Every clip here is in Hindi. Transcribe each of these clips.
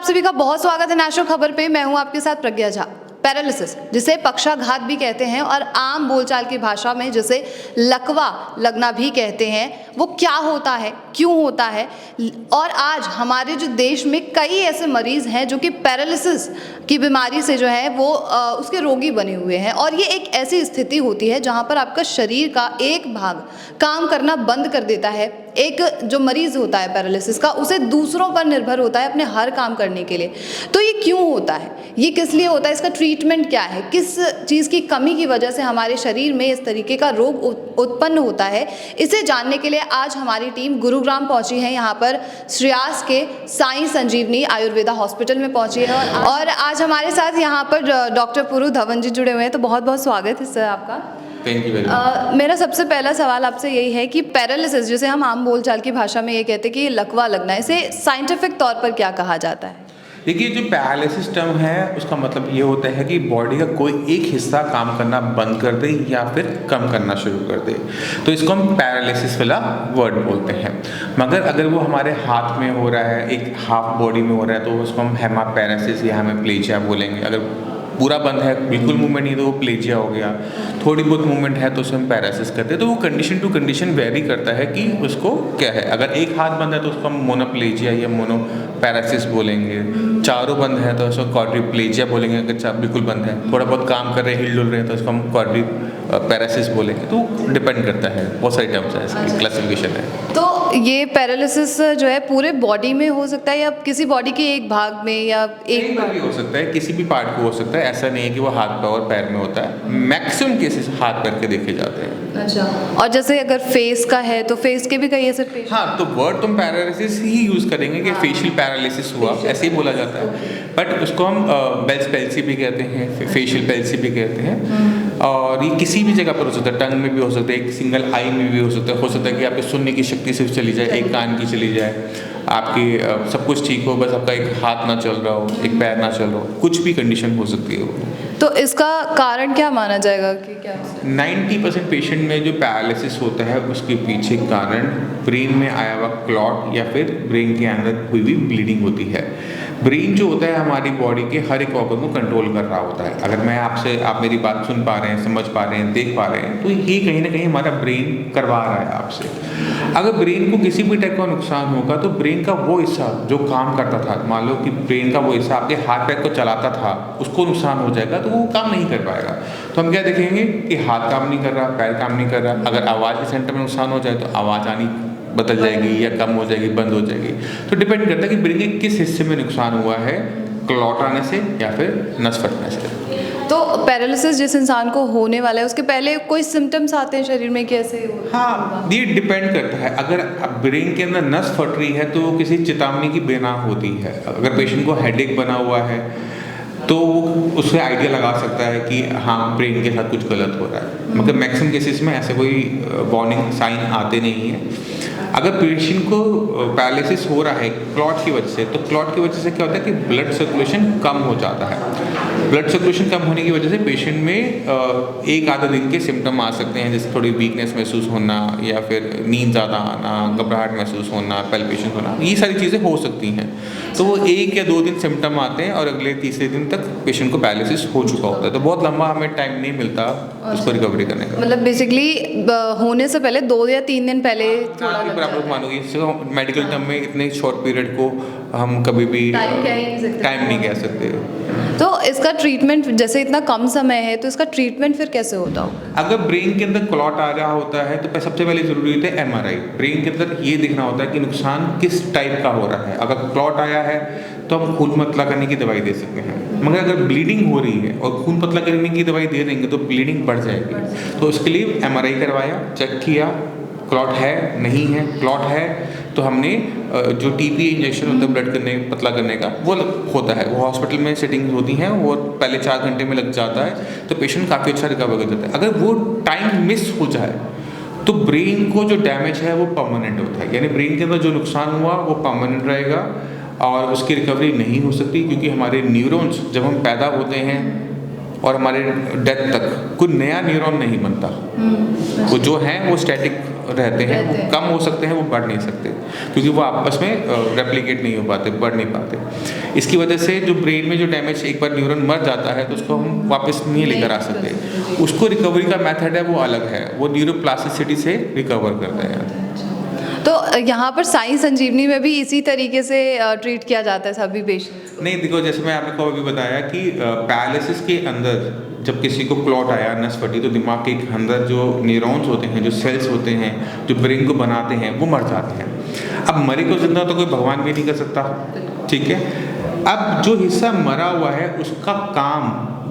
सभी का बहुत स्वागत है नेशनल खबर पे। मैं हूं आपके साथ प्रज्ञा झा। पैरालिसिस, जिसे पक्षाघात भी कहते हैं और आम बोलचाल की भाषा में जिसे लकवा लगना भी कहते हैं, वो क्या होता है, क्यों होता है, और आज हमारे जो देश में कई ऐसे मरीज हैं जो कि पैरालिसिस की बीमारी से जो है वो उसके रोगी बने हुए हैं। और ये एक ऐसी स्थिति होती है जहाँ पर आपका शरीर का एक भाग काम करना बंद कर देता है। एक जो मरीज होता है पैरालिसिस का, उसे दूसरों पर निर्भर होता है अपने हर काम करने के लिए। तो ये क्यों होता है, ये किस लिए होता है, इसका ट्रीटमेंट क्या है, किस चीज़ की कमी की वजह से हमारे शरीर में इस तरीके का रोग उत्पन्न होता है, इसे जानने के लिए आज हमारी टीम गुरुग्राम पहुंची है। यहाँ पर श्रेयास के साई संजीवनी आयुर्वेदा हॉस्पिटल में पहुंची है और आज हमारे साथ यहाँ पर डॉक्टर पुरु धवन जी जुड़े हुए हैं। तो बहुत बहुत स्वागत है सर आपका। Thank you very much. मेरा सबसे पहला सवाल आपसे यही है कि पैरालिसिस, जिसे हम आम बोलचाल की भाषा में ये कहते हैं कि ये लकवा लगना है, इसे साइंटिफिक तौर पर क्या कहा जाता है? देखिए, जो पैरालिसिस टर्म है उसका मतलब ये होता है कि बॉडी का कोई एक हिस्सा काम करना बंद कर दे या फिर कम करना शुरू कर दे, तो इसको हम पैरालिसिस वाला वर्ड बोलते हैं। मगर अगर वो हमारे हाथ में हो रहा है, एक हाफ बॉडी में हो रहा है, तो उसको हम हेमापैरेसिस या हेमिप्लेजिया बोलेंगे। अगर पूरा बंद है, बिल्कुल मूवमेंट नहीं, तो वो प्लेजिया हो गया। थोड़ी बहुत मूवमेंट है तो उसे हम पैरालिसिस करते हैं। तो वो कंडीशन टू कंडीशन वेरी करता है कि उसको क्या है। अगर एक हाथ बंद है तो उसको हम मोनोप्लेजिया या मोनोपैरालिसिस बोलेंगे। चारों बंद है तो उसको क्वाड्रिप्लेजिया बोलेंगे। अगर बिल्कुल बंद है, थोड़ा बहुत काम कर रहे हैं, हिल डुल रहे हैं, तो उसको हम क्वाड्रिपैरालिसिस बोलेंगे। तो डिपेंड करता है, बहुत सारी टर्म्स है, इसकी क्लासिफिकेशन है। तो ये पैरालिसिस जो है पूरे बॉडी में हो सकता है या किसी बॉडी के एक भाग में, या एक भाग भी हो सकता है, किसी भी पार्ट को हो सकता है। ऐसा नहीं है कि वो हाथ पे और पैर में होता है। मैक्सिमम केसेस हाथ पैर के देखे जाते हैं। अच्छा, और जैसे अगर फेस का है तो फेस के भी कई ऐसे पेशेंट। हाँ, तो वर्ड तुम पैरालिसिस ही यूज करेंगे कि फेशियल पैरालिसिस हुआ, ऐसे ही बोला जाता है। बट उसको हम बेल्स पैल्सी भी कहते हैं, फेशियल पैल्सी भी कहते हैं। और ये किसी भी जगह पर हो सकता है, टंग में भी हो सकता है, एक सिंगल आई में भी हो सकता है कि आपकी सुनने की शक्ति सिर्फ चली जाए, एक कान की चली जाए, आपकी सब कुछ ठीक हो, बस आपका एक हाथ ना चल रहा हो, एक पैर ना चल रहा हो, कुछ भी कंडीशन हो सकती है वो। तो इसका कारण क्या माना जाएगा कि क्या? 90% पेशेंट में जो पैरालिसिस होता है उसके पीछे कारण ब्रेन में आया हुआ क्लॉट या फिर ब्रेन के अंदर हुई हुई ब्लीडिंग होती है। ब्रेन जो होता है हमारी बॉडी के हर एक ऑर्गन को कंट्रोल कर रहा होता है। अगर मैं आप मेरी बात सुन पा रहे हैं, समझ पा रहे हैं, देख पा रहे हैं, तो ये कहीं ना कहीं हमारा ब्रेन करवा रहा है आपसे। अगर ब्रेन को किसी भी टाइप का नुकसान होगा तो ब्रेन का वो हिस्सा जो काम करता था, मान लो कि ब्रेन का वो हिस्सा आपके हाथ पैर को चलाता था, उसको नुकसान हो जाएगा तो वो काम नहीं कर पाएगा। तो हम क्या देखेंगे कि हाथ काम नहीं कर रहा, पैर काम नहीं कर रहा। अगर आवाज़ के सेंटर में नुकसान हो जाए तो आवाज़ आनी बदल जाएगी या कम हो जाएगी, बंद हो जाएगी। तो डिपेंड करता है कि ब्रेन के किस हिस्से में नुकसान हुआ है, क्लॉट आने से या फिर नस फटने से। तो पैरालिसिस जिस इंसान को होने वाला है उसके पहले कोई सिम्टम्स आते हैं शरीर में, कैसे? हाँ, ये डिपेंड करता है। अगर ब्रेन के अंदर नस फट रही है तो किसी चेतावनी की बिना होती है। अगर पेशेंट को हेडेक बना हुआ है तो वो उससे आइडिया लगा सकता है कि हाँ, ब्रेन के साथ कुछ गलत हो रहा है। मतलब मैक्सिमम केसेस में ऐसे कोई वार्निंग साइन आते नहीं हैं। अगर पेशेंट को पैरालिसिस हो रहा है क्लॉट की वजह से, तो क्लॉट की वजह से क्या होता है कि ब्लड सर्कुलेशन कम हो जाता है। ब्लड सर्कुलेशन कम होने की वजह से पेशेंट में एक आधा दिन के सिम्टम आ सकते हैं, जैसे थोड़ी वीकनेस महसूस होना या फिर नींद ज़्यादा आना, घबराहट महसूस होना, पैल्पिटेशन होना, ये सारी चीज़ें हो सकती हैं। तो वो 1 या 2 दिन सिम्टम आते हैं और अगले तीसरे दिन तक पेशेंट को पैरालिसिस हो चुका होता है। तो बहुत लंबा हमें टाइम नहीं मिलता उसको रिकवरी करने का। मतलब बेसिकली होने से पहले 2 या 3 दिन पहले बराबर मानोगे। मेडिकल टर्म में इतने शॉर्ट पीरियड को हम कभी भी टाइम नहीं कह सकते। तो इसका ट्रीटमेंट, जैसे इतना कम समय है, तो इसका ट्रीटमेंट फिर कैसे होता हो? अगर ब्रेन के अंदर क्लॉट आ रहा होता है तो सबसे पहले जरूरी होता है MRI। ब्रेन के अंदर ये दिखना होता है कि नुकसान किस टाइप का हो रहा है। अगर क्लॉट आया है तो हम खून पतला करने की दवाई दे सकते हैं। मगर अगर ब्लीडिंग हो रही है और खून पतला करने की दवाई दे देंगे तो ब्लीडिंग बढ़ जाएगी। तो उसके लिए MRI करवाया, चेक किया, क्लॉट है नहीं है। क्लॉट है तो हमने जो TPA इंजेक्शन होता है ब्लड करने पतला करने का, वो होता है। वो हॉस्पिटल में सेटिंग्स होती हैं, वो पहले 4 घंटे में लग जाता है, तो पेशेंट काफ़ी अच्छा रिकवर कर जाता है। अगर वो टाइम मिस हो जाए तो ब्रेन को जो डैमेज है वो परमानेंट होता है, यानी ब्रेन के अंदर जो नुकसान हुआ वो परमानेंट रहेगा और उसकी रिकवरी नहीं हो सकती। क्योंकि हमारे न्यूरॉन्स जब हम पैदा होते हैं और हमारे डेथ तक कोई नया न्यूरॉन नहीं बनता। वो जो है वो स्टैटिक रहते हैं वो कम हो सकते हैं, वो बढ़ नहीं सकते क्योंकि वो आपस में रेप्लिकेट नहीं हो पाते, बढ़ नहीं पाते। इसकी वजह से जो ब्रेन में जो डैमेज, एक बार न्यूरॉन मर जाता है तो उसको हम वापस नहीं लेकर आ सकते। उसको रिकवरी का मेथड है वो अलग है, वो न्यूरोप्लास्टिसिटी से रिकवर करते हैं। तो यहाँ पर साई संजीवनी में भी इसी तरीके से ट्रीट किया जाता है सभी पेशेंट्स? नहीं, देखो जैसे मैं आपको अभी बताया कि पैरालिसिस के अंदर जब किसी को क्लॉट आया, नस फटी, तो दिमाग के अंदर जो न्यूरॉन्स होते हैं, जो सेल्स होते हैं, जो ब्रेन को बनाते हैं, वो मर जाते हैं। अब मरे को जिंदा तो कोई भगवान भी नहीं कर सकता, ठीक है। अब जो हिस्सा मरा हुआ है उसका काम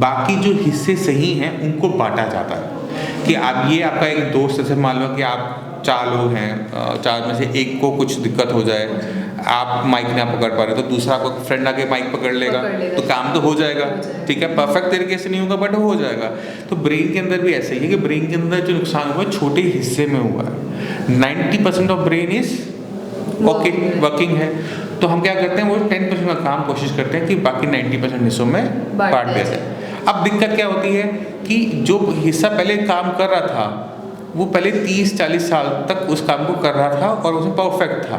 बाकी जो हिस्से सही हैं उनको बांटा जाता है कि अब ये आपका एक दोस्त, जैसे मान लो कि आप 4 लोग हैं, 4 में से एक को कुछ दिक्कत हो जाए, आप माइक ना पकड़ पा रहे तो दूसरा को फ्रेंड आके माइक पकड़ लेगा तो काम तो हो जाएगा, ठीक है। परफेक्ट तरीके से नहीं होगा बट हो जाएगा। तो ब्रेन के अंदर भी ऐसा ही है कि ब्रेन के अंदर जो नुकसान हुआ है छोटे हिस्से में हुआ है। 90% ऑफ ब्रेन इज वर्किंग है, तो हम क्या करते हैं, वो 10% का काम कोशिश करते हैं कि बाकी 90% हिस्सों में बांट देते हैं। अब दिक्कत क्या होती है कि जो हिस्सा पहले काम कर रहा था वो पहले 30-40 साल तक उस काम को कर रहा था और उसमें परफेक्ट था,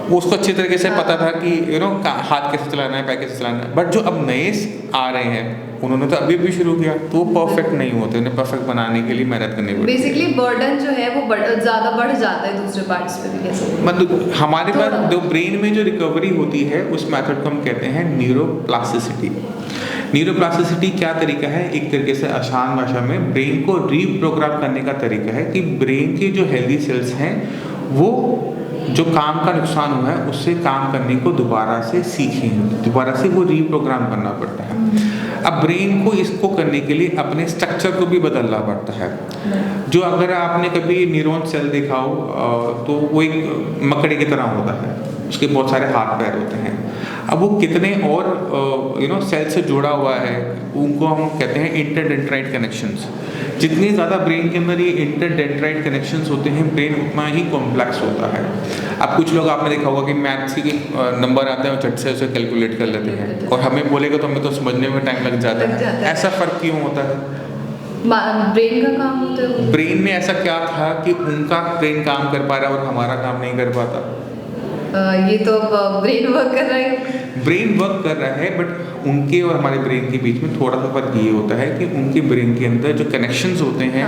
वो उसको अच्छी तरीके से पता था कि हाथ कैसे चलाना है, पैर कैसे चलाना है। बट जो अब नए आ रहे हैं उन्होंने तो अभी भी शुरू किया तो वो परफेक्ट नहीं होते, उन्हें परफेक्ट बनाने के लिए मेहनत करनी पड़ती है। बेसिकली बर्डन जो है वो ज़्यादा बढ़ जाता है दूसरे पार्ट्स पे भी, कैसे मतलब हमारे पास जो ब्रेन में जो रिकवरी होती है उस मेथड को हम कहते हैं न्यूरोप्लास्टिसिटी। न्यूरोप्लास्टिसिटी क्या तरीका है, एक तरीके से आसान भाषा में ब्रेन को रीप्रोग्राम करने का तरीका है कि ब्रेन के जो हेल्दी सेल्स हैं वो जो काम का नुकसान हुआ है उससे काम करने को दोबारा से सीखें, दोबारा से वो रीप्रोग्राम करना पड़ता है। अब ब्रेन को इसको करने के लिए अपने स्ट्रक्चर को भी बदलना पड़ता है। जो अगर आपने कभी न्यूरॉन सेल देखा हो तो वो एक मकड़े की तरह होता है, उसके बहुत सारे हाथ पैर होते हैं। अब वो कितने और सेल से जुड़ा हुआ है उनको हम कहते हैं इंटरडेंड्राइट कनेक्शंस। जितने ज़्यादा ब्रेन के अंदर ये इंटरडेंड्राइट कनेक्शंस होते हैं ब्रेन उतना ही कॉम्प्लेक्स होता है। अब कुछ लोग आपने देखा होगा कि मैथ्स के नंबर आते हैं और झट से उसे कैलकुलेट कर लेते हैं और हमें बोलेगा तो हमें तो समझने में टाइम लग जाता है। ऐसा फ़र्क क्यों होता है? ब्रेन का काम होता है। ब्रेन में ऐसा क्या था कि उनका ब्रेन काम कर पा रहा है और हमारा काम नहीं कर पाता? ये तो ब्रेन वर्क कर रहा है। ब्रेन वर्क कर रहा है बट उनके और हमारे ब्रेन के बीच में थोड़ा सा फर्क ये होता है कि उनके ब्रेन के अंदर जो कनेक्शंस होते हैं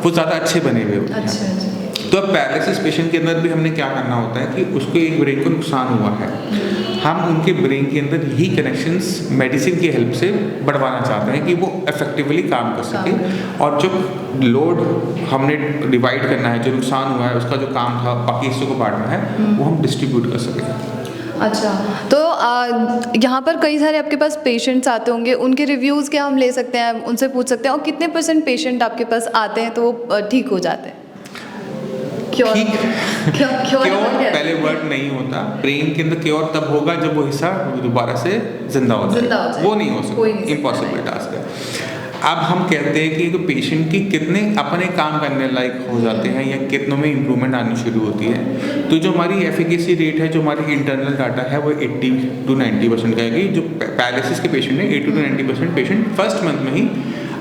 वो ज़्यादा अच्छे बने हुए होते हैं। तो अब पैरालिसिस पेशेंट के अंदर भी हमने क्या करना होता है कि उसको एक ब्रेन को नुकसान हुआ है, हम उनके ब्रेन के अंदर यही कनेक्शंस मेडिसिन की हेल्प से बढ़वाना चाहते हैं कि वो इफेक्टिवली काम कर सके और जो लोड हमने डिवाइड करना है, जो नुकसान हुआ है उसका जो काम था बाकी हिस्सों को बांटना है वो हम डिस्ट्रीब्यूट कर सकें। अच्छा, तो यहाँ पर कई सारे आपके पास पेशेंट्स आते होंगे, उनके रिव्यूज़ क्या हम ले सकते हैं, उनसे पूछ सकते हैं और कितने % पेशेंट आपके पास आते हैं तो वो ठीक हो जाते हैं? क्योर पहले वर्ड नहीं होता। ब्रेन के अंदर क्योर तब होगा जब वो हिस्सा दोबारा से जिंदा हो जाए, वो नहीं हो सकता, इम्पॉसिबल टास्क है। अब हम कहते हैं कि पेशेंट की कितने अपने काम करने लायक हो जाते हैं या कितनों में इम्प्रूवमेंट आनी शुरू होती है। तो जो हमारी एफिकेसी रेट है, जो हमारी इंटरनल डाटा है वो 80 to 90% का है कि जो पैरालिसिस के पेशेंट हैं 80 to 90% पेशेंट फर्स्ट मंथ में ही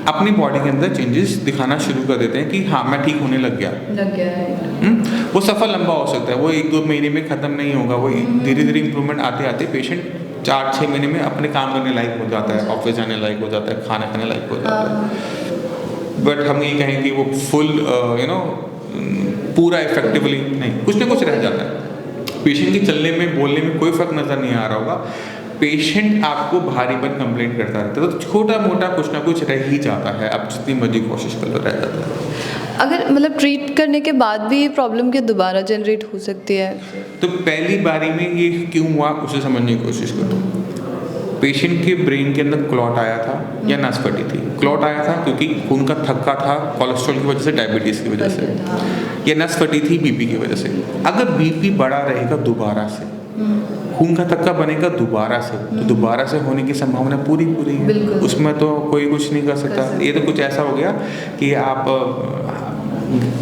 अपनी बॉडी के अंदर चेंजेस दिखाना शुरू कर देते हैं कि हाँ मैं ठीक होने लग गया है। वो सफ़र लंबा हो सकता है, वो 1-2 महीने में ख़त्म नहीं होगा, वो धीरे धीरे इम्प्रूवमेंट आते आते पेशेंट 4-6 महीने में अपने काम करने लायक हो जाता है, ऑफिस जाने लायक हो जाता है, खाना खाने लायक हो जाता है। बट हम ये कहें कि वो फुल पूरा इफेक्टिवली नहीं, कुछ ना कुछ रह जाता है। पेशेंट के चलने में बोलने में कोई फ़र्क नज़र नहीं आ रहा होगा, पेशेंट आपको भारीपन कंप्लेंट करता रहता है, तो छोटा मोटा कुछ ना कुछ रह ही जाता है, आप जितनी मर्जी कोशिश कर लो रह जाता है। अगर मतलब ट्रीट करने के बाद भी ये प्रॉब्लम के दोबारा जनरेट हो सकती है, तो पहली बारी में ये क्यों हुआ उसे समझने की कोशिश करो। पेशेंट के ब्रेन के अंदर क्लॉट आया था या नस फटी थी। क्लॉट आया था क्योंकि खून का थक्का था कोलेस्ट्रॉल की वजह से, डायबिटीज़ की वजह से, या नस फटी थी बीपी की वजह से। अगर बीपी बढ़ा रहेगा दोबारा से, खून का थक्का बनेगा दोबारा से, तो दोबारा से होने की संभावना पूरी है, उसमें तो कोई कुछ नहीं कर सकता। ये तो कुछ ऐसा हो गया कि आप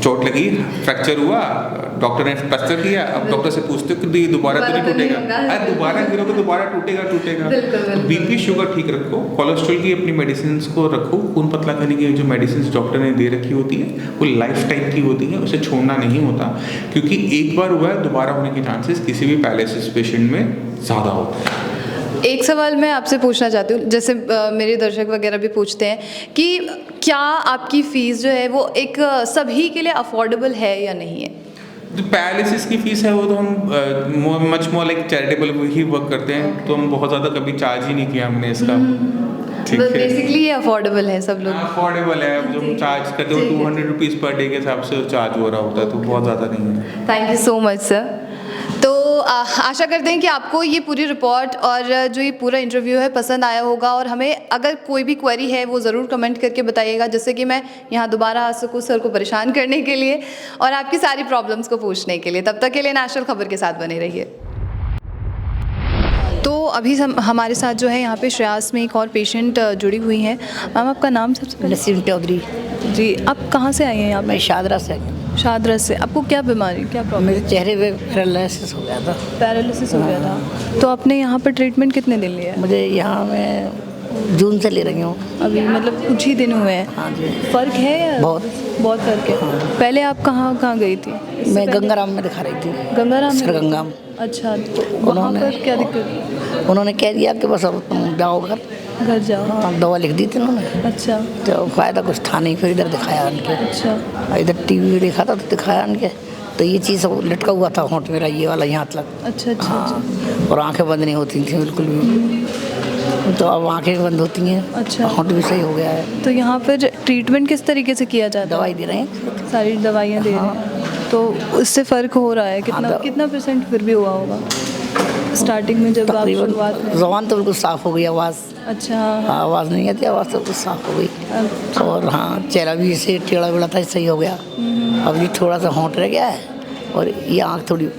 चोट लगी, फ्रैक्चर हुआ, डॉक्टर ने प्लास्टर किया, अब डॉक्टर से पूछते हो कि ये दोबारा तो नहीं टूटेगा? अरे दोबारा गिरोगे दोबारा टूटेगा। बीपी शुगर ठीक रखो, कोलेस्ट्रॉल की अपनी मेडिसिन को रखो, खून पतला करने की जो मेडिसिन डॉक्टर ने दे रखी होती है वो लाइफ टाइम की होती है, उसे छोड़ना नहीं होता, क्योंकि एक बार हुआ है दोबारा होने के चांसेस किसी भी पैरालिसिस पेशेंट में ज़्यादा होते हैं। एक सवाल मैं आपसे पूछना चाहती हूँ, जैसे मेरे दर्शक वगैरह भी पूछते हैं कि क्या आपकी फ़ीस जो है वो एक सभी के लिए अफोर्डेबल है या नहीं है? जो पैरालिसिस की फीस है वो तो हम मच मोर लाइक चैरिटेबल ही वर्क करते हैं, तो हम बहुत ज़्यादा कभी चार्ज ही नहीं किया हमने इसका। ठीक है, बेसिकली ये अफोर्डेबल है, सब लोग अफोर्डेबल है। जो हम चार्ज करते हैं 200 रुपीज़ पर डे के हिसाब से चार्ज हो रहा होता है, तो बहुत ज़्यादा नहीं है। Thank you so much sir. तो आशा करते हैं कि आपको ये पूरी रिपोर्ट और जो ये पूरा इंटरव्यू है पसंद आया होगा, और हमें अगर कोई भी क्वेरी है वो ज़रूर कमेंट करके बताइएगा, जिससे कि मैं यहाँ दोबारा आ सकूँ सर को परेशान करने के लिए और आपकी सारी प्रॉब्लम्स को पूछने के लिए। तब तक के लिए नेशनल खबर के साथ बने रहिए। तो अभी हमारे साथ जो है यहाँ पे श्रेयास में एक और पेशेंट जुड़ी हुई हैं। मैम आपका नाम सबसे पहले? नसीम चौधरी। जी, आप कहाँ से आई हैं यहाँ मैं शादरा से। शादरा से। आपको क्या बीमारी, क्या प्रॉब्लम? मेरे चेहरे पे पैरालिसिस हो गया था। पैरालिसिस हो गया था। तो आपने यहाँ पर ट्रीटमेंट कितने दिन लिया? मुझे यहाँ मैं जून से ले रही हूँ। अभी मतलब कुछ ही दिन हुए हैं? हाँ जी। फ़र्क है या? बहुत फ़र्क है। हाँ। पहले आप कहाँ गई थी? मैं गंगाराम में दिखा रही थी। गंगाराम में? सरगंगा में। अच्छा, तो वहाँ पर क्या दिक्कत? उन्होंने कह दिया कि बस अब तुम जाओ घर जाओ। हाँ, दवा लिख दी थी उन्होंने। अच्छा। तो फ़ायदा कुछ था नहीं, फिर इधर दिखाया उनके। अच्छा। इधर टीवी में देखा था तो दिखाया उनके, तो ये चीज़ सब लटका हुआ था होंठ मेरा, ये वाला यहाँ तक। अच्छा। हाँ, और आंखें बंद नहीं होती थी बिल्कुल भी, तो अब आंखें बंद होती हैं। अच्छा। होंठ भी सही हो गया है। तो यहाँ पर ट्रीटमेंट किस तरीके से किया जाता है? दवाई दे रहे हैं, सारी दवाइयाँ दे रहे हैं, तो उससे फ़र्क हो रहा है? कितना परसेंट फिर भी हुआ होगा स्टार्टिंग में जब आप शुरुआत में? ज़बान तो बिल्कुल साफ़ हो गई, आवाज़। अच्छा। आवाज़ नहीं आती, आवाज़ तो बिल्कुल साफ़ हो गई। और हाँ, चेहरा भी इसे टेढ़ा बेड़ा था, सही हो गया। अब ये थोड़ा सा होंठ रह गया है और ये आँख थोड़ी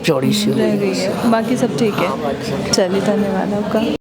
चौड़ी सी हो रह गई है, बाकी सब ठीक है। चलिए, धन्यवाद आपका।